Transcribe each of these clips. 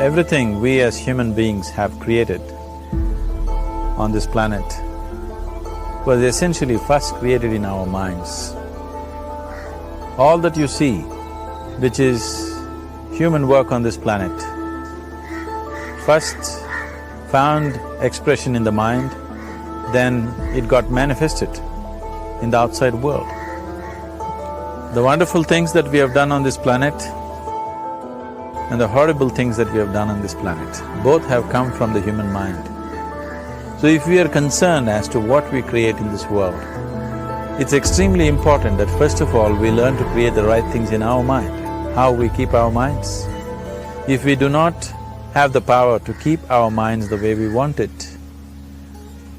Everything we as human beings have created on this planet was essentially first created in our minds. All that you see, which is human work on this planet, first found expression in the mind, then it got manifested in the outside world. The wonderful things that we have done on this planet and the horrible things that we have done on this planet, both have come from the human mind. So if we are concerned as to what we create in this world, it's extremely important that first of all we learn to create the right things in our mind, how we keep our minds. If we do not have the power to keep our minds the way we want it,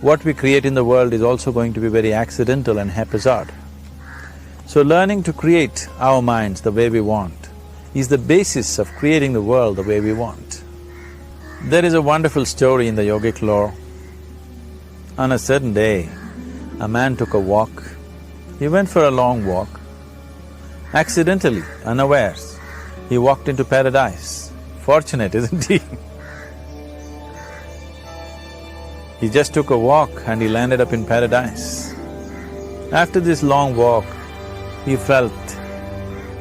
what we create in the world is also going to be very accidental and haphazard. So learning to create our minds the way we want is the basis of creating the world the way we want. There is a wonderful story in the yogic lore. On a certain day, a man took a walk. He went for a long walk. Accidentally, unawares, he walked into paradise. Fortunate, isn't he? He just took a walk and he landed up in paradise. After this long walk, he felt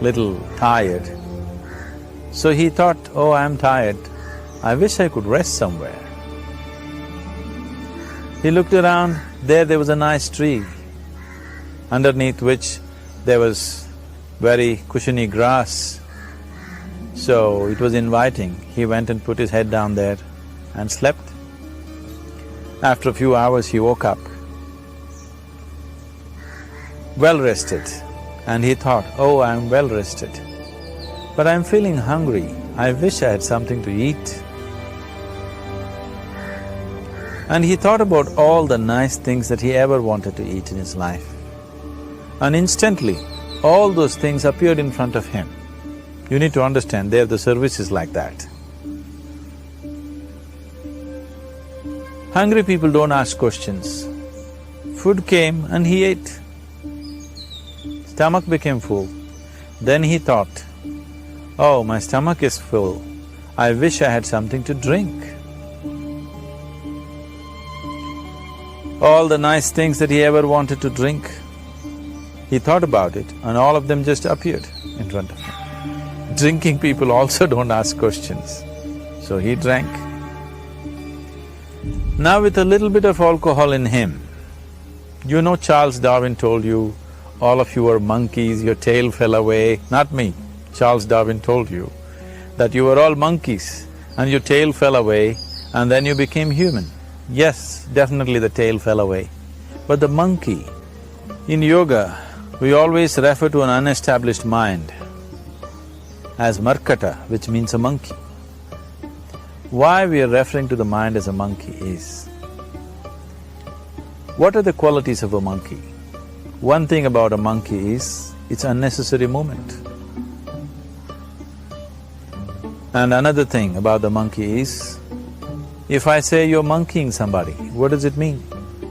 little tired. So he thought, oh, I'm tired, I wish I could rest somewhere. He looked around, there was a nice tree, underneath which there was very cushiony grass. So it was inviting. He went and put his head down there and slept. After a few hours he woke up, well rested, and he thought, oh, I'm well rested, but I'm feeling hungry, I wish I had something to eat. And he thought about all the nice things that he ever wanted to eat in his life. And instantly, all those things appeared in front of him. You need to understand, there the service is like that. Hungry people don't ask questions. Food came and he ate. Stomach became full. Then he thought, oh, my stomach is full, I wish I had something to drink. All the nice things that he ever wanted to drink, he thought about it and all of them just appeared in front of him. Drinking people also don't ask questions, so he drank. Now with a little bit of alcohol in him, you know Charles Darwin told you, all of you are monkeys, your tail fell away. Not me, Charles Darwin told you that you were all monkeys and your tail fell away and then you became human. Yes, definitely the tail fell away. But the monkey, in yoga, we always refer to an unestablished mind as markata, which means a monkey. Why we are referring to the mind as a monkey is, what are the qualities of a monkey? One thing about a monkey is, it's unnecessary movement. And another thing about the monkey is, if I say you're monkeying somebody, what does it mean?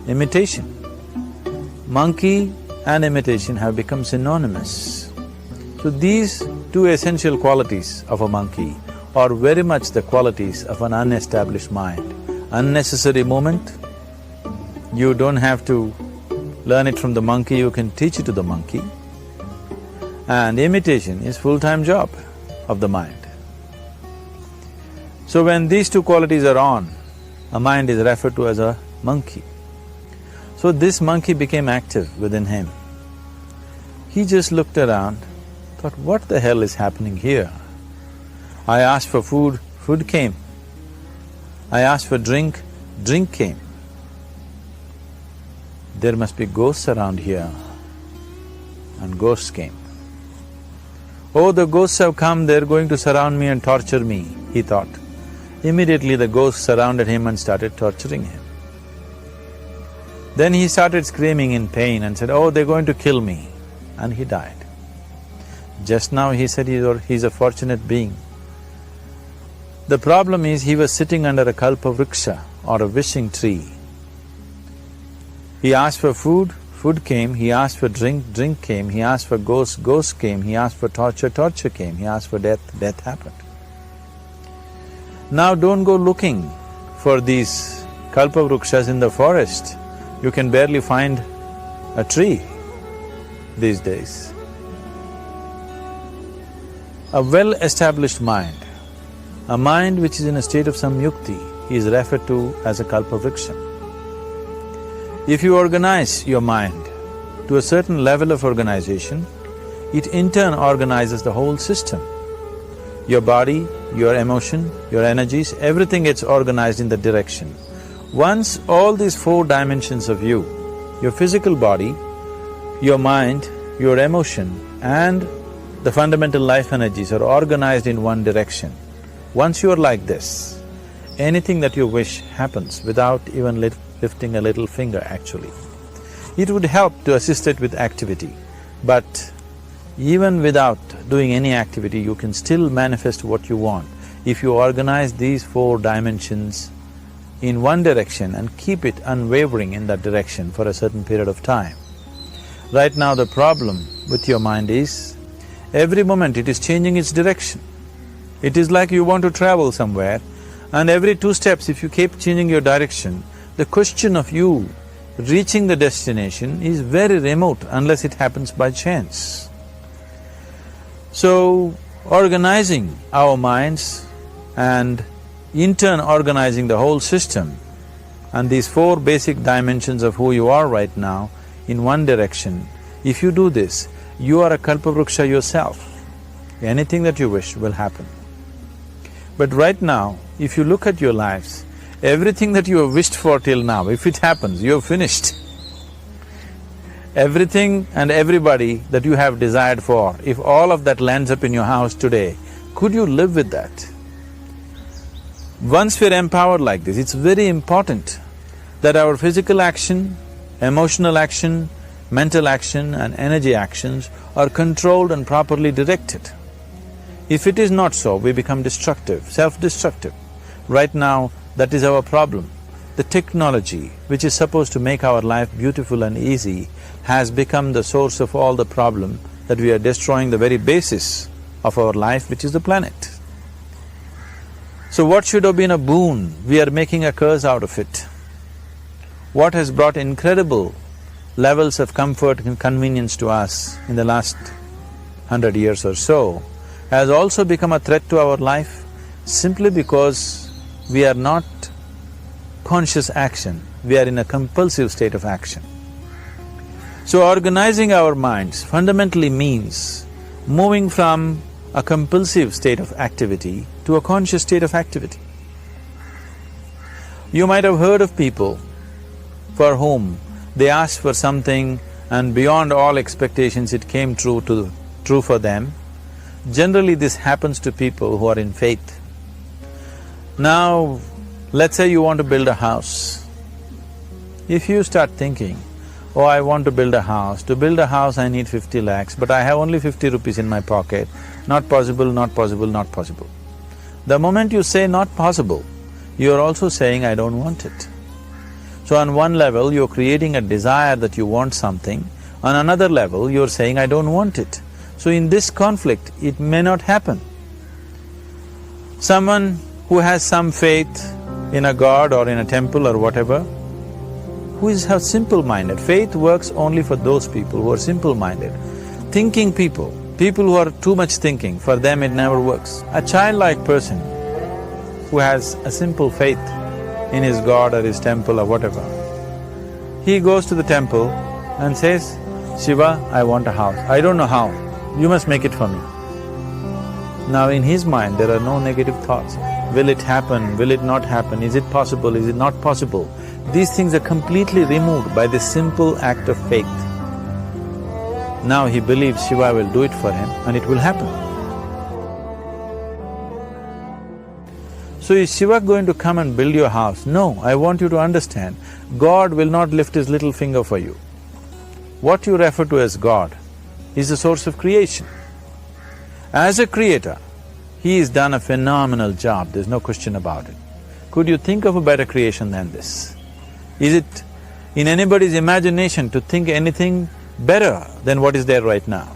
Imitation. Monkey and imitation have become synonymous. So these two essential qualities of a monkey are very much the qualities of an unestablished mind. Unnecessary movement, you don't have to learn it from the monkey, you can teach it to the monkey. And imitation is full-time job of the mind. So when these two qualities are on, a mind is referred to as a monkey. So this monkey became active within him. He just looked around, thought, what the hell is happening here? I asked for food, food came. I asked for drink, drink came. There must be ghosts around here, and ghosts came. Oh, the ghosts have come, they're going to surround me and torture me, he thought. Immediately the ghosts surrounded him and started torturing him. Then he started screaming in pain and said, oh, they're going to kill me, and he died. Just now he said he's a fortunate being. The problem is he was sitting under a kalpa vriksha or a wishing tree. He asked for food, food came, he asked for drink, drink came, he asked for ghost, ghost came, he asked for torture, torture came, he asked for death, death happened. Now don't go looking for these kalpavrukshas in the forest. You can barely find a tree these days. A well-established mind, a mind which is in a state of samyukti, is referred to as a kalpavriksha. If you organize your mind to a certain level of organization, it in turn organizes the whole system. Your body, your emotion, your energies, everything gets organized in that direction. Once all these four dimensions of you, your physical body, your mind, your emotion and the fundamental life energies are organized in one direction, once you are like this, anything that you wish happens without even lifting a little finger actually. It would help to assist it with activity, but even without doing any activity, you can still manifest what you want if you organize these four dimensions in one direction and keep it unwavering in that direction for a certain period of time. Right now the problem with your mind is, every moment it is changing its direction. It is like you want to travel somewhere and every 2 steps if you keep changing your direction, the question of you reaching the destination is very remote unless it happens by chance. So, organizing our minds and in turn organizing the whole system and these 4 basic dimensions of who you are right now in one direction, if you do this, you are a kalpavruksha yourself. Anything that you wish will happen. But right now, if you look at your lives, everything that you have wished for till now, if it happens, you have finished. Everything and everybody that you have desired for, if all of that lands up in your house today, could you live with that? Once we're empowered like this, it's very important that our physical action, emotional action, mental action and energy actions are controlled and properly directed. If it is not so, we become destructive, self-destructive. Right now, that is our problem. The technology, which is supposed to make our life beautiful and easy, has become the source of all the problem that we are destroying the very basis of our life, which is the planet. So what should have been a boon, we are making a curse out of it. What has brought incredible levels of comfort and convenience to us in the last 100 years or so has also become a threat to our life simply because we are not conscious action, we are in a compulsive state of action. So organizing our minds fundamentally means moving from a compulsive state of activity to a conscious state of activity. You might have heard of people for whom they asked for something and beyond all expectations it came true for them. Generally this happens to people who are in faith. Now, let's say you want to build a house. If you start thinking, oh, I want to build a house. To build a house I need 50 lakhs, but I have only 50 rupees in my pocket. Not possible, not possible, not possible. The moment you say not possible, you are also saying I don't want it. So on one level, you're creating a desire that you want something, on another level, you're saying I don't want it. So in this conflict, it may not happen. Someone who has some faith in a god or in a temple or whatever, who is simple-minded. Faith works only for those people who are simple-minded. Thinking people, people who are too much thinking, for them it never works. A childlike person who has a simple faith in his god or his temple or whatever, he goes to the temple and says, Shiva, I want a house. I don't know how, you must make it for me. Now in his mind there are no negative thoughts. Will it happen? Will it not happen? Is it possible? Is it not possible? These things are completely removed by this simple act of faith. Now he believes Shiva will do it for him and it will happen. So is Shiva going to come and build your house? No, I want you to understand, God will not lift his little finger for you. What you refer to as God is the source of creation. As a creator, he has done a phenomenal job, there's no question about it. Could you think of a better creation than this? Is it in anybody's imagination to think anything better than what is there right now?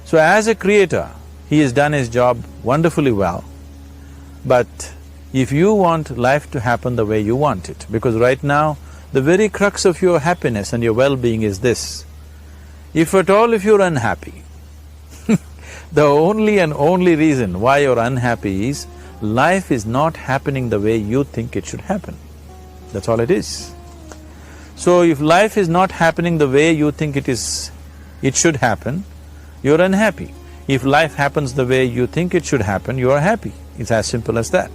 So as a creator, he has done his job wonderfully well, but if you want life to happen the way you want it. Because right now, the very crux of your happiness and your well-being is this. If at all if you're unhappy, the only and only reason why you're unhappy is life is not happening the way you think it should happen. That's all it is. So if life is not happening the way you think it should happen, you're unhappy. If life happens the way you think it should happen, you are happy. It's as simple as that.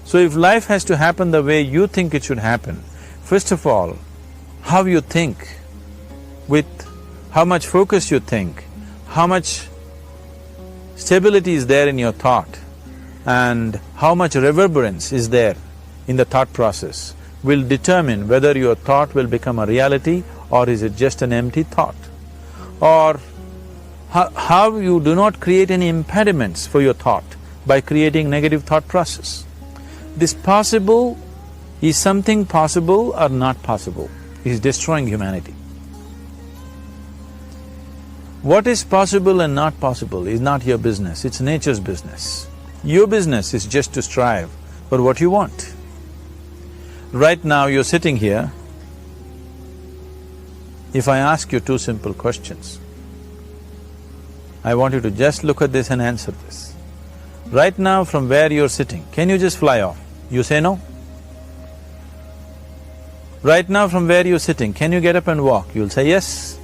So if life has to happen the way you think it should happen, first of all, how you think, with how much focus you think, how much stability is there in your thought, and how much reverberance is there in the thought process will determine whether your thought will become a reality or is it just an empty thought. Or how you do not create any impediments for your thought by creating negative thought process. This possible is something possible or not possible, is destroying humanity. What is possible and not possible is not your business, it's nature's business. Your business is just to strive for what you want. Right now you're sitting here, if I ask you two simple questions, I want you to just look at this and answer this. Right now from where you're sitting, can you just fly off? You say no. Right now from where you're sitting, can you get up and walk? You'll say yes.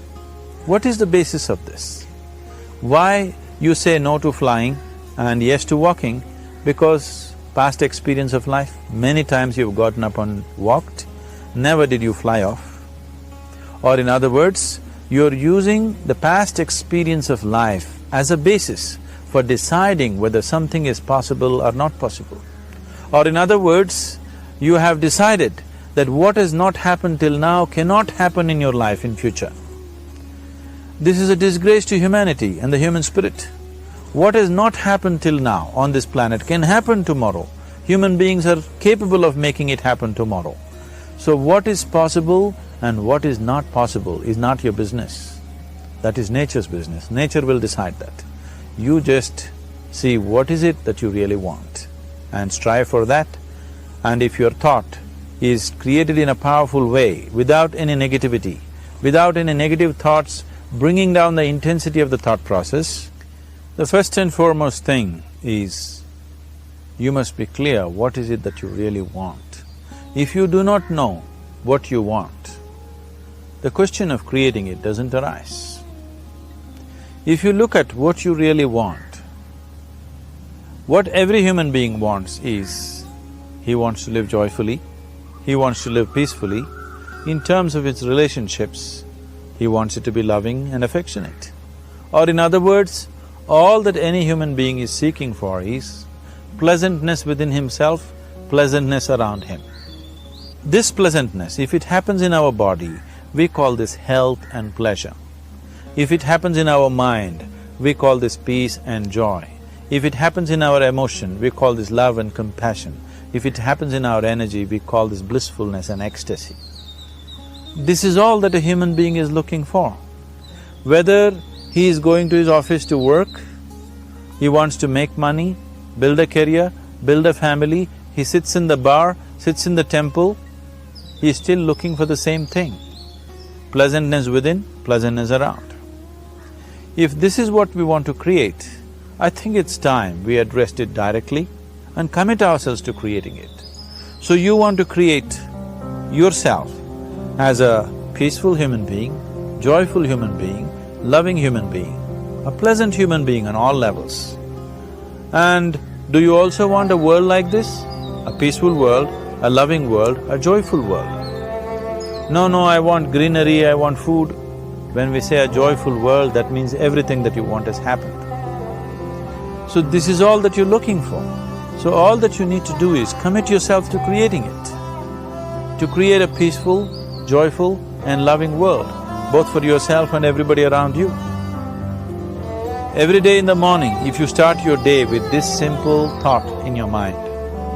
What is the basis of this? Why you say no to flying and yes to walking? Because past experience of life, many times you've gotten up and walked, never did you fly off. Or in other words, you're using the past experience of life as a basis for deciding whether something is possible or not possible. Or in other words, you have decided that what has not happened till now cannot happen in your life in future. This is a disgrace to humanity and the human spirit. What has not happened till now on this planet can happen tomorrow. Human beings are capable of making it happen tomorrow. So what is possible and what is not possible is not your business. That is nature's business. Nature will decide that. You just see what is it that you really want and strive for that. And if your thought is created in a powerful way, without any negativity, without any negative thoughts bringing down the intensity of the thought process, the first and foremost thing is you must be clear what is it that you really want. If you do not know what you want, the question of creating it doesn't arise. If you look at what you really want, what every human being wants is, he wants to live joyfully, he wants to live peacefully. In terms of its relationships, he wants it to be loving and affectionate. Or in other words, all that any human being is seeking for is pleasantness within himself, pleasantness around him. This pleasantness, if it happens in our body, we call this health and pleasure. If it happens in our mind, we call this peace and joy. If it happens in our emotion, we call this love and compassion. If it happens in our energy, we call this blissfulness and ecstasy. This is all that a human being is looking for. Whether he is going to his office to work, he wants to make money, build a career, build a family, he sits in the bar, sits in the temple, he is still looking for the same thing. Pleasantness within, pleasantness around. If this is what we want to create, I think it's time we addressed it directly and commit ourselves to creating it. So you want to create yourself as a peaceful human being, joyful human being, loving human being, a pleasant human being on all levels. And do you also want a world like this? A peaceful world, a loving world, a joyful world? No, I want greenery, I want food. When we say a joyful world, that means everything that you want has happened. So this is all that you're looking for. So all that you need to do is commit yourself to creating it, to create a peaceful, joyful and loving world, both for yourself and everybody around you. Every day in the morning, if you start your day with this simple thought in your mind,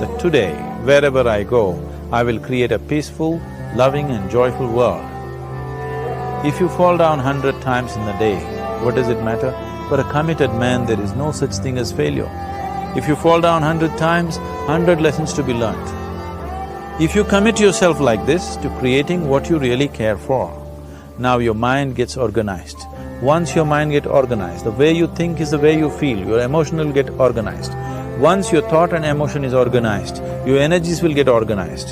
that today, wherever I go, I will create a peaceful, loving and joyful world. If you fall down 100 times in the day, what does it matter? For a committed man, there is no such thing as failure. If you fall down 100 times, 100 lessons to be learnt. If you commit yourself like this to creating what you really care for, now your mind gets organized. Once your mind gets organized, the way you think is the way you feel, your emotion will get organized. Once your thought and emotion is organized, your energies will get organized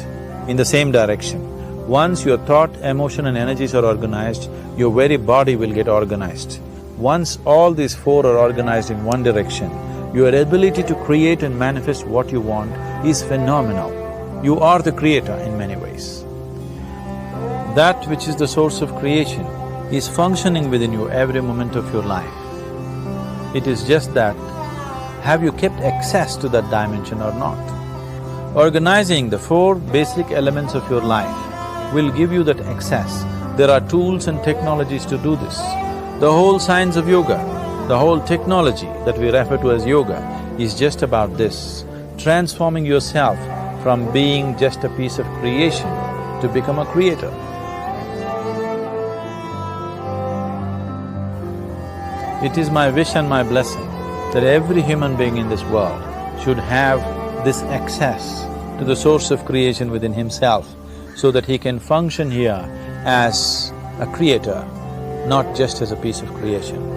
in the same direction. Once your thought, emotion and energies are organized, your very body will get organized. Once all these four are organized in one direction, your ability to create and manifest what you want is phenomenal. You are the creator in many ways. That which is the source of creation is functioning within you every moment of your life. It is just that, have you kept access to that dimension or not? Organizing the four basic elements of your life will give you that access. There are tools and technologies to do this. The whole science of yoga, the whole technology that we refer to as yoga is just about this, transforming yourself from being just a piece of creation to become a creator. It is my wish and my blessing that every human being in this world should have this access to the source of creation within himself so that he can function here as a creator, not just as a piece of creation.